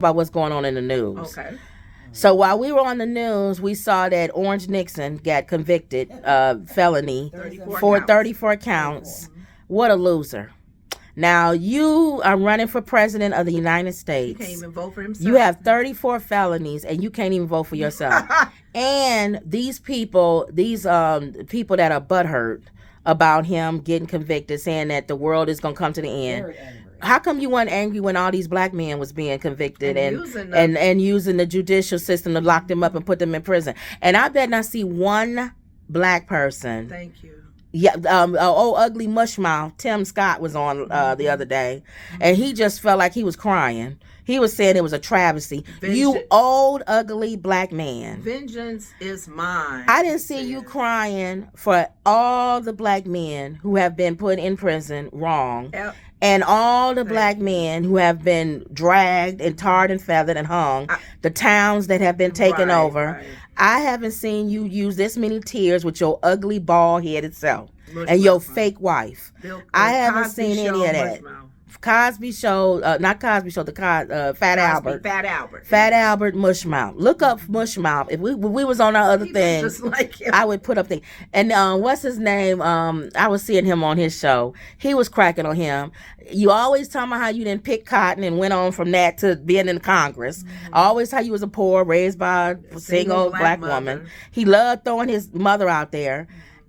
about what's going on in the news. Okay. So while we were on the news, we saw that Orange Nixon got convicted felony 34 for counts. 34 counts. What a loser. Now you are running for president of the United He States. can't even vote for himself. You have 34 felonies and you can't even vote for yourself. And these people people that are butthurt about him getting convicted, saying that the world is going to come to the end. Very angry. How come you weren't angry when all these black men was being convicted and using the judicial system to lock them up and put them in prison? And I bet not see one black person. Thank you. Yeah, old ugly mushmouth Tim Scott was on the other day, and he just felt like he was crying. He was saying it was a travesty. You old ugly black man. Vengeance is mine. I didn't see you crying for all the black men who have been put in prison wrong. Yep. And all the black men who have been dragged and tarred and feathered and hung, the towns that have been taken over. Right. I haven't seen you use this many tears with your ugly bald-headed self and your fake wife. I haven't seen any of that. Cosby Show, not Cosby Show, Fat Albert. Fat Albert Mushmouth. Look up Mushmouth. If we was on our other thing, like I would put up things. And what's his name? I was seeing him on his show. He was cracking on him. You always talking about how you didn't pick cotton and went on from that to being in Congress. Always how you was a poor, raised by a single black woman. He loved throwing his mother out there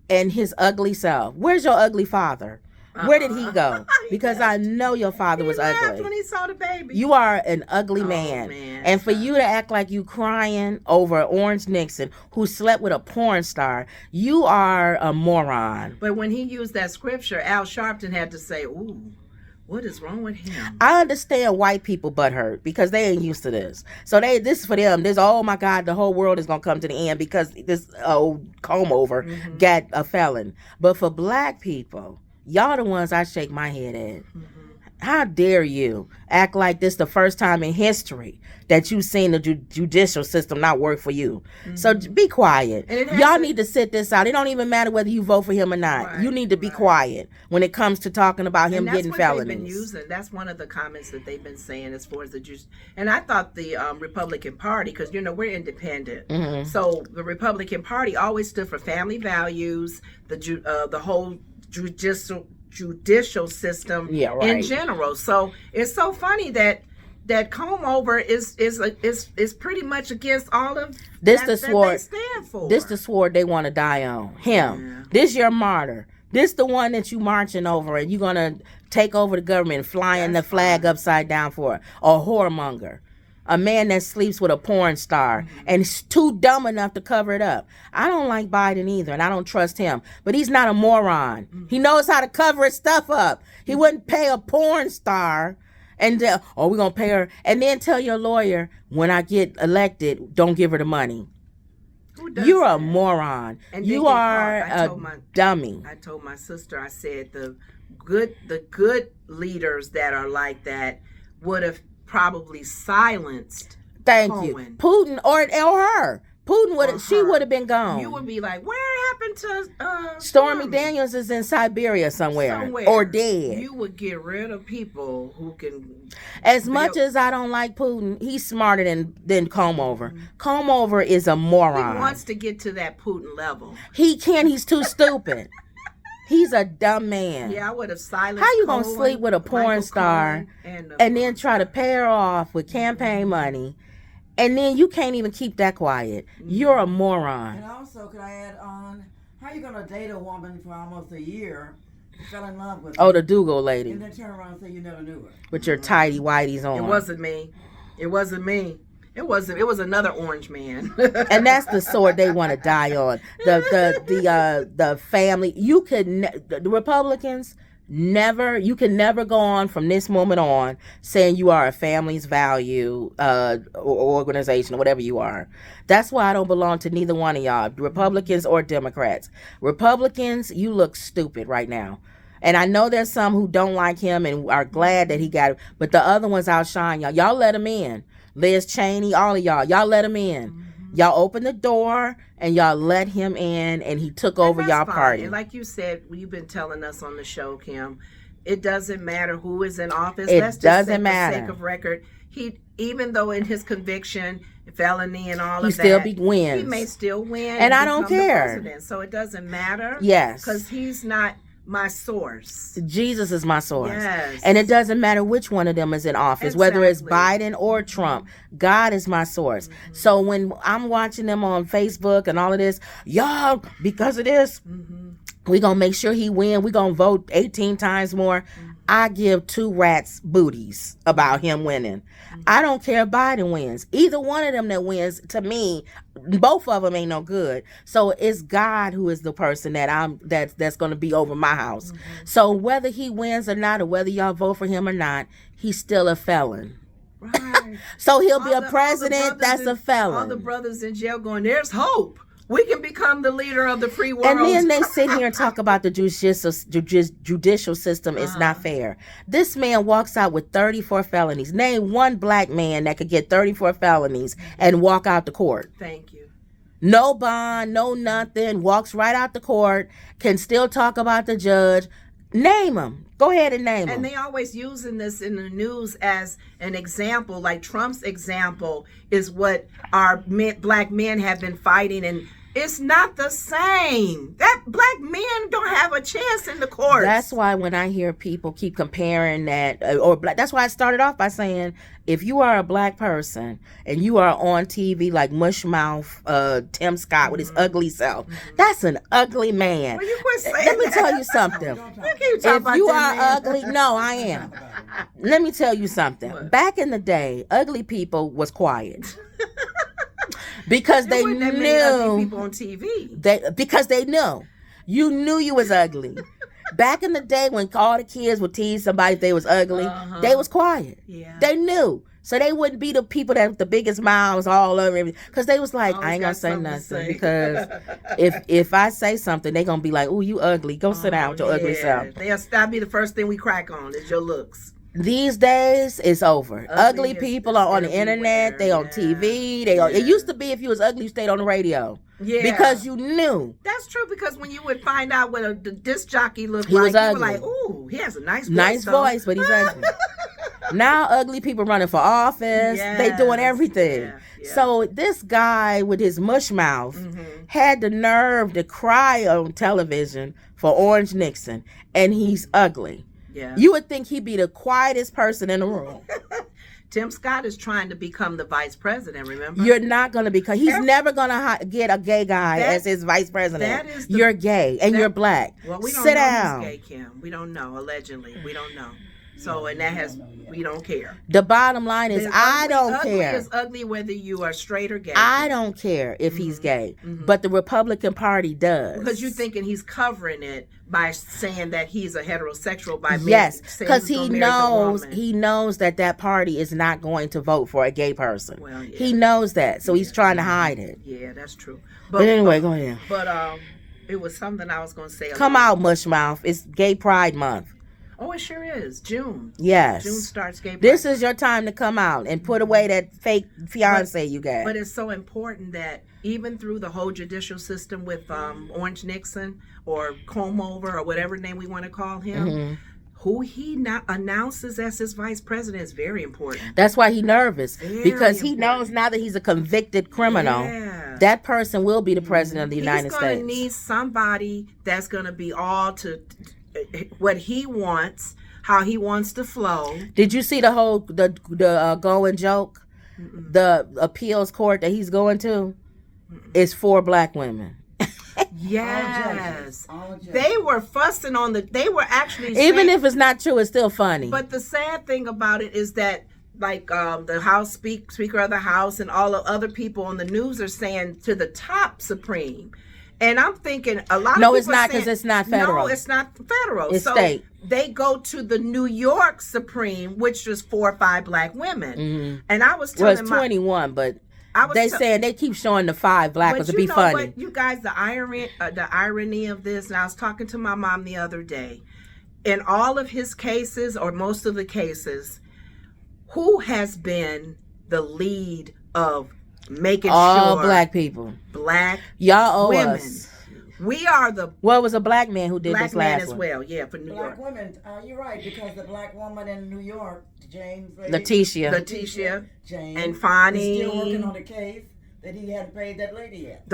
and his ugly self. Where's your ugly father? Where did he go? Because I know your father was ugly. When he saw the baby. You are an ugly man. And for you to act like you crying over Orange Nixon, who slept with a porn star, you are a moron. But when he used that scripture, Al Sharpton had to say, ooh, what is wrong with him? I understand white people butthurt because they ain't used to this. So this is for them. This, oh my God, the whole world is going to come to the end because this old comb over got a felon. But for black people, y'all the ones I shake my head at. How dare you act like this the first time in history that you've seen the judicial system not work for you. So be quiet. Y'all need to sit this out. It don't even matter whether you vote for him or not. Right, you need to be quiet when it comes to talking about him getting felonies. They've been using. That's one of the comments that they've been saying as far as the juice. And I thought the Republican Party, because we're independent, so the Republican Party always stood for family values, the whole judicial system in general. So it's so funny that comb over is pretty much against all of this that, the sword that they stand for. This the sword they want to die on. Him. This your martyr. This the one that you marching over and you're gonna take over the government, flying the flag upside down for it. A whoremonger. A man that sleeps with a porn star and is too dumb enough to cover it up. I don't like Biden either, and I don't trust him. But he's not a moron. He knows how to cover his stuff up. He wouldn't pay a porn star and, we're going to pay her. And then tell your lawyer, when I get elected, don't give her the money. You're a moron. And you are a dummy. I told my sister, I said, the good leaders that are like that would have probably silenced Cohen. Putin or her. Putin would have been gone. You would be like, where happened to Stormy Daniels is in Siberia somewhere or dead. You would get rid of people who can. As much as I don't like Putin, he's smarter than Comb Over. Comb Over is a moron. He wants to get to that Putin level. He can't. He's too stupid. He's a dumb man. Yeah, I would have silenced. How you gonna sleep with a porn star and then try to pay her off with campaign money, and then you can't even keep that quiet? You're a moron. And also, could I add on? How you gonna date a woman for almost a year, fell in love with her? Oh, the Dougal lady. And then turn around and say you never knew her. With your tidy whities on. It wasn't me. It was another orange man. And that's the sword they want to die on. The family. The Republicans you can never go on from this moment on saying you are a family's value organization or whatever you are. That's why I don't belong to neither one of y'all, Republicans or Democrats. Republicans, you look stupid right now. And I know there's some who don't like him and are glad that he got it, but the other ones outshine y'all. Y'all let him in. Liz Cheney, all of y'all let him in. Y'all opened the door and y'all let him in, and he took over y'all party. And like you said, you've been telling us on the show, Kim, It doesn't matter who is in office. It Let's just doesn't say, for matter. sake of record, he, even though in his conviction, felony and all He of still that, wins. he may still win, And I don't become the care. president. So it doesn't matter. Yes. Because he's not my source. Jesus is my source. Yes. And it doesn't matter which one of them is in office, whether it's Exactly. Biden or Trump. God is my source. So when I'm watching them on Facebook and all of this, y'all, because of this, we going to make sure he win. We going to vote 18 times more. I give two rats booties about him winning. I don't care if Biden wins. Either one of them that wins, to me, both of them ain't no good. So it's God who is the person that's going to be over my house. So whether he wins or not, or whether y'all vote for him or not, he's still a felon. Right. So he'll be All a the president that's a felon. All the brothers in jail going, there's hope. We can become the leader of the free world. And then they sit here and talk about the judicial system is not fair. This man walks out with 34 felonies. Name one black man that could get 34 felonies and walk out the court. Thank you. No bond, no nothing. Walks right out the court. Can still talk about the judge. Name him. Go ahead and name him. And they always using this in the news as an example, like Trump's example is what our black men have been fighting, and it's not the same. That black men don't have a chance in the courts. That's why when I hear people keep comparing that, that's why I started off by saying, if you are a black person and you are on TV like Mushmouth Tim Scott with his ugly self, that's an ugly man. Well, you quit saying Let me that. tell you something. You keep talking If about you that are man. ugly, no, I am. Let me tell you something. What? Back in the day, ugly people was quiet. Because There they wasn't that many ugly knew people on TV. because they knew. You knew you was ugly. Back in the day when all the kids would tease somebody if they was ugly, they was quiet. Yeah. They knew. So they wouldn't be the people that the biggest mouths all over everything. Because they was like, Always I ain't got gonna say something to nothing. say. Because if I say something, they gonna be like, oh, you ugly. Go sit down with your ugly self. That'll be the first thing we crack on is your looks. These days, it's over. Ugly is- people are on the everywhere. internet. They on Yeah. TV. It used to be if you was ugly, you stayed on the radio. Yeah. Because you knew. That's true, because when you would find out what the disc jockey looked He like, was you ugly. were like, ooh, he has a nice voice. Nice though. voice, but he's ugly. Now ugly people running for office. They doing Yes. everything. Yeah. So this guy with his mush mouth had the nerve to cry on television for Orange Nixon, and he's ugly. Yeah. You would think he'd be the quietest person in the room. Tim Scott is trying to become the vice president, remember? You're not going to become, he's never going to get a gay guy as his vice president. that is the- You're gay and you're black. Well, we don't Sit know down. he's gay, Kim. We don't know, allegedly. We don't know. So, and that has, we don't care. The bottom line is, I don't ugly care. is ugly whether you are straight or gay. I don't care if he's gay, but the Republican Party does. Because you're thinking he's covering it by saying that he's a heterosexual by yes, saying because he's he gonna marry the knows woman. that party is not going to vote for a gay person. Well, yeah. He knows that, so he's trying to hide it. Yeah, that's true. But anyway, go ahead. But it was something I was going to say. Come out, Mushmouth. It's Gay Pride Month. Oh, it sure is. June. Yes. June starts Gay Pride. This is your time to come out and put away that fake fiance you got. But it's so important that even through the whole judicial system with Orange Nixon or Comb Over or whatever name we want to call him, who he not announces as his vice president is very important. That's why he's nervous, Very because he important. knows now that he's a convicted criminal, Yeah. that person will be the president of the United He's going to States. need somebody that's going to be all to what he wants, how he wants to flow. Did you see the whole the going joke? The appeals court that he's going to is for black women. Yes. All judges. They were fussing on they were actually Even saying, if it's not true, it's still funny. but the sad thing about it is that like the House Speaker of the House and all the other people on the news are saying to the top Supreme. And I'm thinking a lot of No, people it's not, are saying, 'cause it's not federal. No, it's not federal. It's so state. They go to the New York Supreme, which is 4 or 5 black women. And I was well, telling it's my 21, but I was they tell- saying they keep showing the 5 black ones to be know funny. What, you guys, the irony of this, and I was talking to my mom the other day. In all of his cases, or most of the cases, who has been the lead of making All sure black people. black Y'all owe women us. We are the Well, it was a black man who did black this man last as one. well. Yeah, for New Black York. women, you're right, because the black woman in New York, James, Letitia James, and Fonnie, is still working on the case that he hadn't paid that lady yet.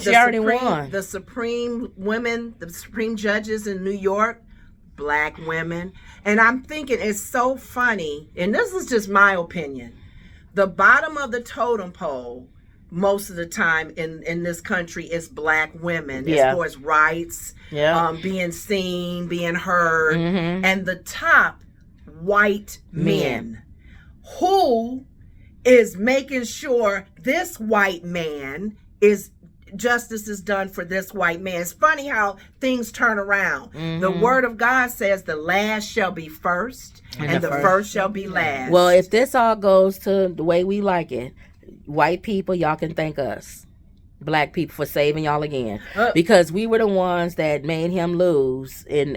She already won. The Supreme women, the Supreme judges in New York, black women. And I'm thinking it's so funny, and this is just my opinion. The bottom of the totem pole most of the time in this country is black women as far as rights, being seen, being heard, and the top white men who is making sure this white man is justice is done for this white man. It's funny how things turn around. The word of God says the last shall be first and the first shall be last. Well, if this all goes to the way we like it, white people, y'all can thank us, black people, for saving y'all again, because we were the ones that made him lose in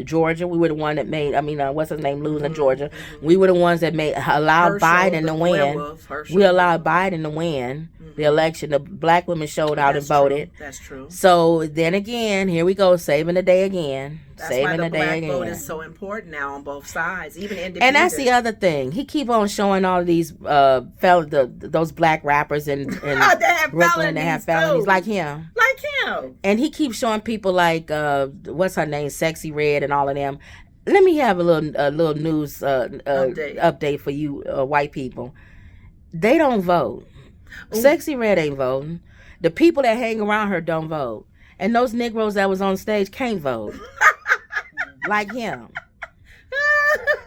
Georgia. We were the one that made what's his name lose in Georgia. We were the ones that allowed Biden to win. We allowed Biden to win the election. The black women showed out and voted. That's true. So then again, here we go, saving the day again. That's saving why the black day vote again. is so important now on both sides, even independent. And that's the other thing. He keep on showing all of these those black rappers in Brooklyn that have felonies, like him. And he keeps showing people like what's her name, Sexy Red, and all of them. Let me have a little news update for you white people. They don't vote. Ooh. Sexy Red ain't voting. The people that hang around her don't vote. And those Negroes that was on stage can't vote. Like him.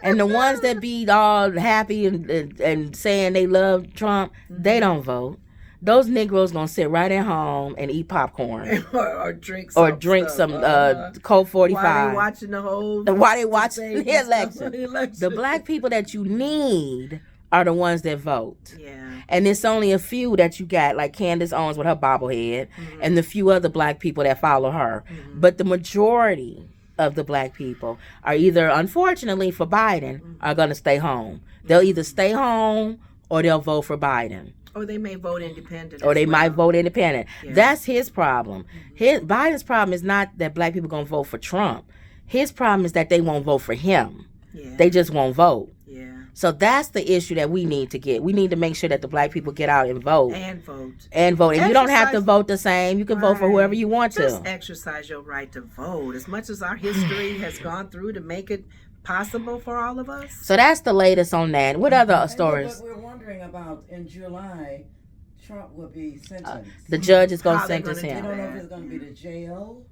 And the ones that be all happy and saying they love Trump, they don't vote. Those Negroes gonna sit right at home and eat popcorn or drink some Coke 45. While they watching the election. The black people that you need are the ones that vote. Yeah. And it's only a few that you got, like Candace Owens with her bobblehead, and the few other black people that follow her. But the majority of the black people are either, unfortunately for Biden, are going to stay home. They'll either stay home or they'll vote for Biden. Or they may vote independent. Or they might vote independent. Yeah. That's his problem. Biden's problem is not that black people going to vote for Trump. His problem is that they won't vote for him. Yeah. They just won't vote. Yeah. So that's the issue that we need to get. We need to make sure that the black people get out and vote. And vote. And you don't have to vote the same. You can vote for whoever you want Just to. exercise your right to vote. As much as our history has gone through to make it possible for all of us. So that's the latest on that. What other stories? What we're wondering about, in July, Trump will be sentenced. The judge is going to How they sentence gonna him. I don't know if it's going to be to jail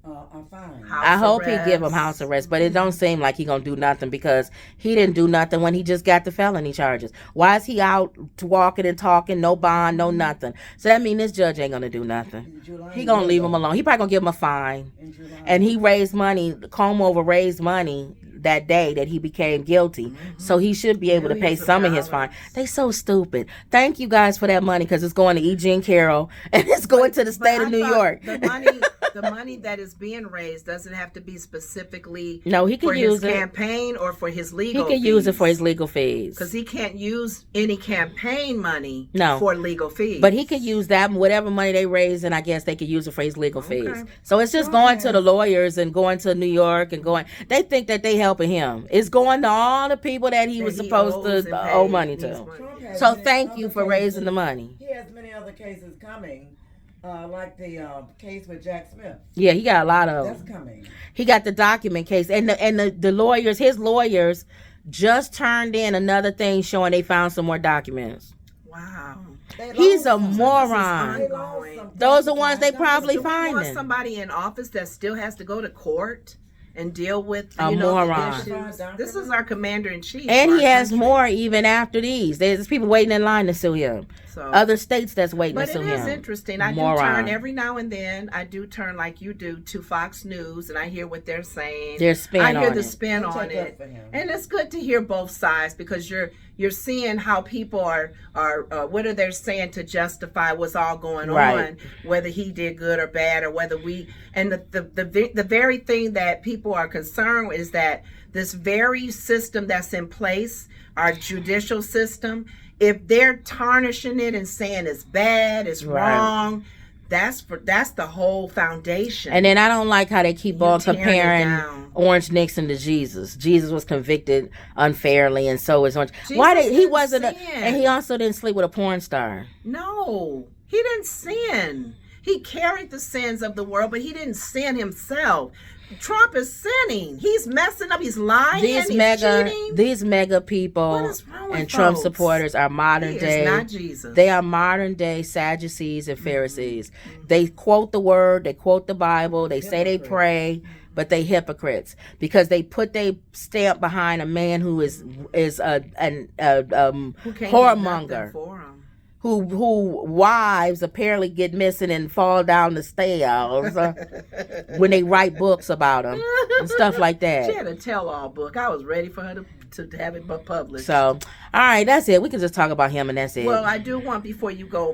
or fine. I hope he give him house arrest, but it don't seem like he gonna do nothing, because he didn't do nothing when he just got the felony charges. Why is he out walking and talking, no bond, no nothing? So that means this judge ain't gonna do nothing. He gonna leave him alone. He probably gonna give him a fine. And he raised money, Como raised money that day that he became guilty. So he should be able to pay some of his fine. They so stupid. Thank you guys for that money, because it's going to E. Jean Carroll and it's going to the state of New York. The money that is being raised doesn't have to be specifically he can for use his campaign or for his legal fees. He can use it for his legal fees. Because he can't use any campaign money for legal fees. But he could use that, whatever money they raise, and I guess they could use it for his legal fees. So it's just going to the lawyers and going to New York and going. They think that they helping him. It's going to all the people that he was supposed to owe money to. So thank you for raising the money. He has many other cases coming. Like the case with Jack Smith. Yeah, he got a lot of them. That's coming. He got the document case, and the lawyers, his lawyers, just turned in another thing showing they found some more documents. Wow. He's a moron. Those are ones they probably finding. Want somebody in office that still has to go to court and deal with moron. issues. This is our commander in chief, and he has more even after these. There's people waiting in line to sue him. So, other states that's waiting to sue him. But it is interesting. I do turn every now and then. I do turn like you do to Fox News, and I hear what they're saying. Their spin on it. I hear the spin on it, and it's good to hear both sides, because you're seeing how people are what are they saying to justify what's all going on, whether he did good or bad, or whether the very thing that people are concerned with is that this very system that's in place, our judicial system, if they're tarnishing it and saying it's bad, it's wrong, That's the whole foundation. And then I don't like how they keep on tearing it comparing down. Orange Nixon to Jesus. Jesus was convicted unfairly, and so is Orange. Jesus Why did he didn't wasn't? sin. And he also didn't sleep with a porn star. No, he didn't sin. He carried the sins of the world, but he didn't sin himself. Trump is sinning. He's messing up. He's lying. He's cheating. These mega people What is wrong with and Trump folks? supporters are modern He day. is not Jesus. They are modern day Sadducees and Pharisees. They quote the word. They quote the Bible. They say they pray. But they hypocrites because they put their stamp behind a man who is a whoremonger, who wives apparently get missing and fall down the stairs when they write books about him and stuff like that. She had a tell-all book. I was ready for her to have it published. So, all right, that's it. We can just talk about him and that's it. Well, I do want, before you go